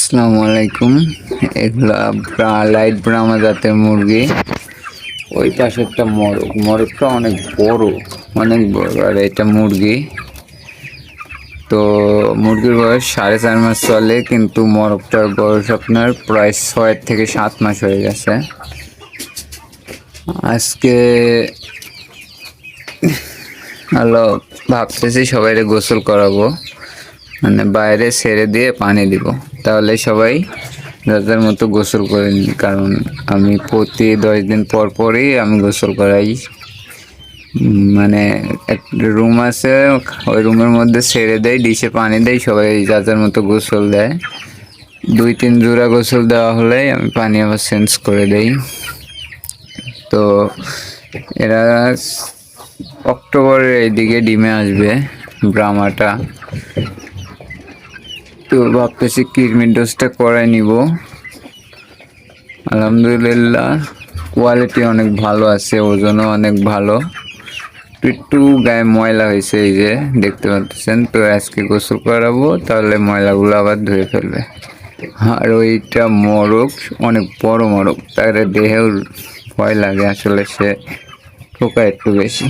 আসসালামু আলাইকুম। এগুলা লাইট ব্রাহ্মা জাতের মুরগি। ওই পাশে একটা মোরগটা অনেক বড় আর এটা মুরগি। তো মুরগির বয়স 4.5 মাস চলে, কিন্তু মোরগটার বয়স আপনার প্রায় 6 থেকে 7 মাস হয়ে গেছে। আজকে হলো ভাবতেছি সবাইরে গোসল করাবো, মানে বাইরে ছেড়ে দিয়ে পানি দিব, তাহলে সবাই যাদের মতো গোসল করে নি। কারণ আমি প্রতি 10 দিন পর পরই আমি গোসল করাই। মানে একটা রুম আছে, ওই রুমের মধ্যে ছেড়ে দেয়, ডিশে পানি দেয়, সবাই যাদের মতো গোসল দেয়। 2-3 জোড়া গোসল দেওয়া হলে আমি পানি আবার চেঞ্জ করে দেই। তো এরা অক্টোবরের এইদিকে ডিমে আসবে ব্রাহ্মাটা। তো ভাবতেছি কিডনির ডোজটা করাই নিব। আলহামদুলিল্লাহ কোয়ালিটি অনেক ভালো আছে, ওজনও অনেক ভালো। একটু গায়ে ময়লা হয়েছে, এই যে দেখতে পাচ্ছেন। তো আজকে গোসল করাবো, তাহলে ময়লাগুলো আবার ধুয়ে ফেলবে। আর ওইটা মোরগ, অনেক বড় মোরগ, তার দেহেও ভয় লাগে আসলে, সে ঠোকা একটু বেশি।